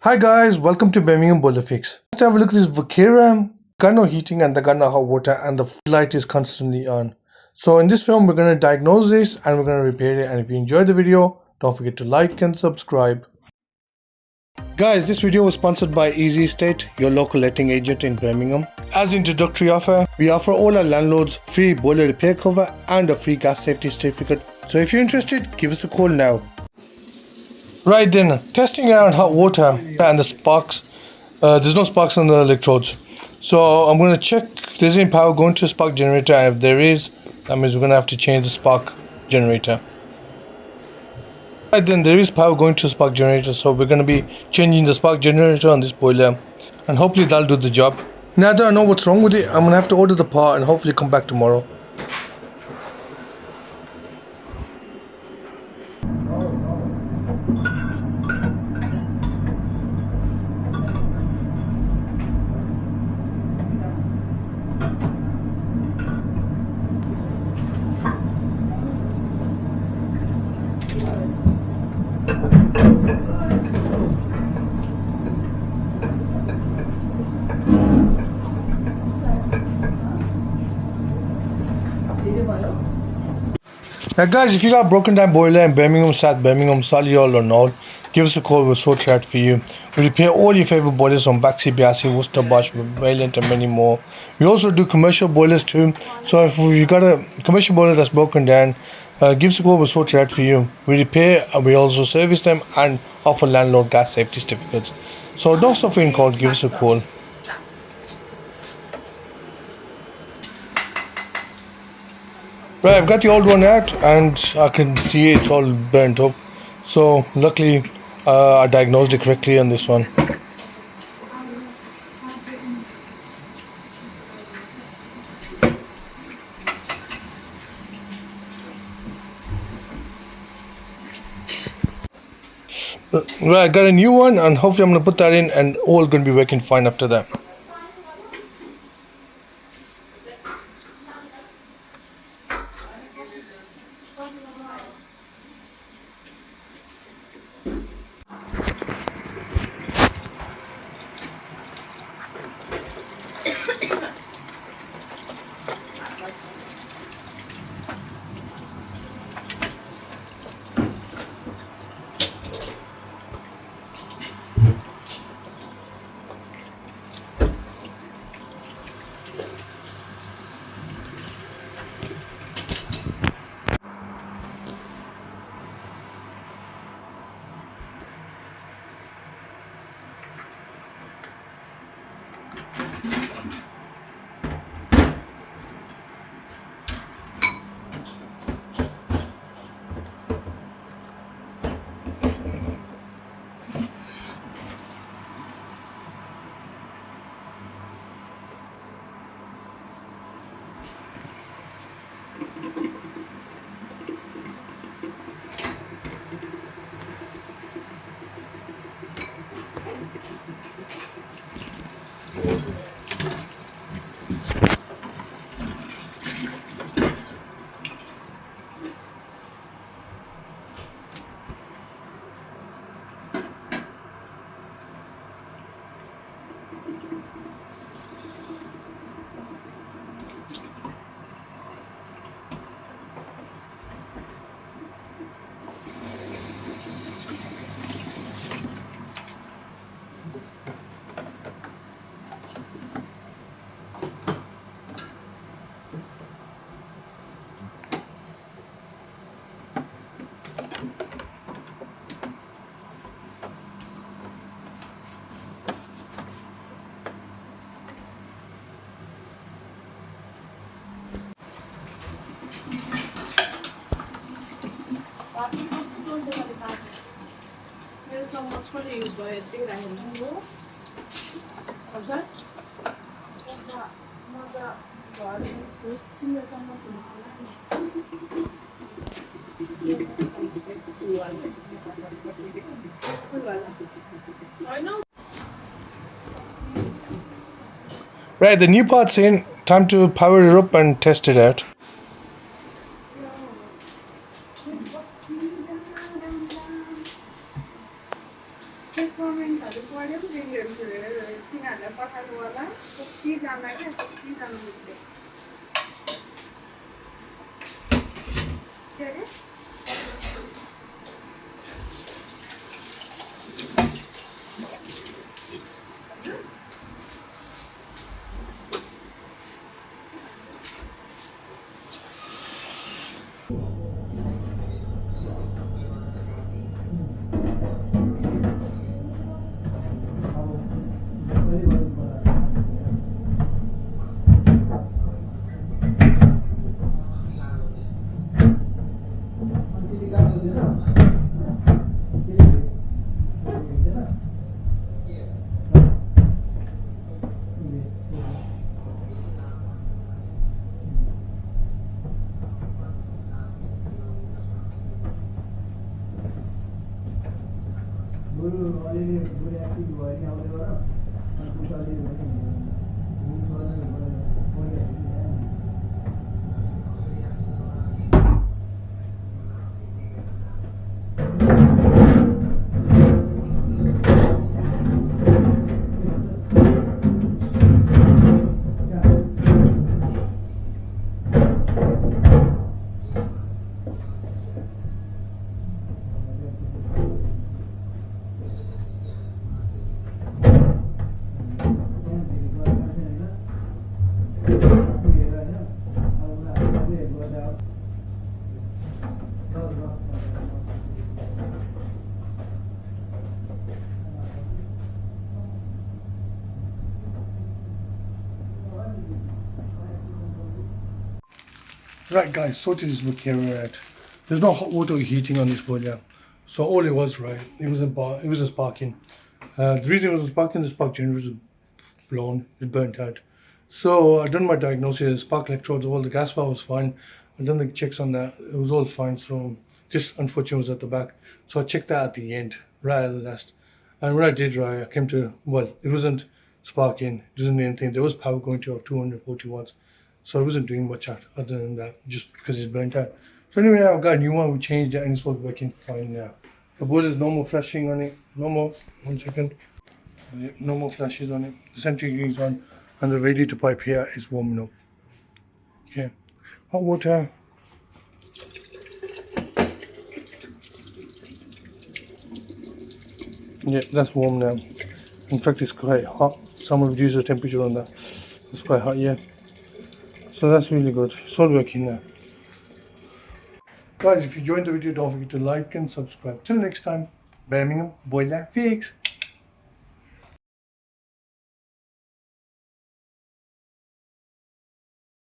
Hi guys, welcome to Birmingham Boiler Fix. Let's have a look at this Vokera. Got no heating and the got no hot water and the light is constantly on. So in this film we're going to diagnose this and we're going to repair it, and if you enjoyed the video don't forget to like and subscribe. Guys, this video was sponsored by Easy Estate, your local letting agent in Birmingham. As introductory offer, we offer all our landlords free boiler repair cover and a free gas safety certificate. So if you're interested, give us a call now. Right then, testing out hot water and the sparks. There's no sparks on the electrodes. So I'm going to check if there's any power going to a spark generator, and if there is, that means we're going to have to change the spark generator. Right then, there is power going to a spark generator, so we're going to be changing the spark generator on this boiler, and hopefully that'll do the job. Now that I know what's wrong with it, I'm going to have to order the part and hopefully come back tomorrow. Now guys, if you got a broken down boiler in Birmingham South, Birmingham Solihull or North, give us a call, we'll sort it out for you. We repair all your favourite boilers from Baxi, Biasi, Worcester Bosch, Vaillant and many more. We also do commercial boilers too, so if you got a commercial boiler that's broken down, give us a call, we'll sort it out for you. We repair and we also service them and offer landlord gas safety certificates. So don't stop in call, give us a call. Right, I've got the old one out and I can see it's all burnt up. So luckily I diagnosed it correctly on this one. Right, I got a new one and hopefully I'm going to put that in and all going to be working fine after that. Right, the new part's in. Time to power it up and test it out. Right guys, sorted this Vokera out. There's no hot water heating on this boiler. So all it was, right, it was a sparking. The reason it was sparking, the spark generator was blown, it burnt out. So I done my diagnosis, the spark electrodes, all the gas valve was fine. I done the checks on that, it was all fine. So just unfortunately was at the back. So I checked that at the end, right at the last. And when I did, right, I came to, well, it wasn't sparking, it wasn't anything. There was power going to 240 watts. So I wasn't doing much other than that, just because it's burnt out. So anyway, I've got a new one, we changed it and it's all working fine now. The boiler's no more flashing on it, no more, 1 second. No more flashes on it. The centrifuge is on and the radiator pipe here is warming up. Okay, hot water. Yeah, that's warm now. In fact, it's quite hot. Someone reduced the temperature on that. It's quite hot, yeah. So that's really good. It's all working now. Guys, if you enjoyed the video, don't forget to like and subscribe. Till next time, Birmingham Boiler Fix.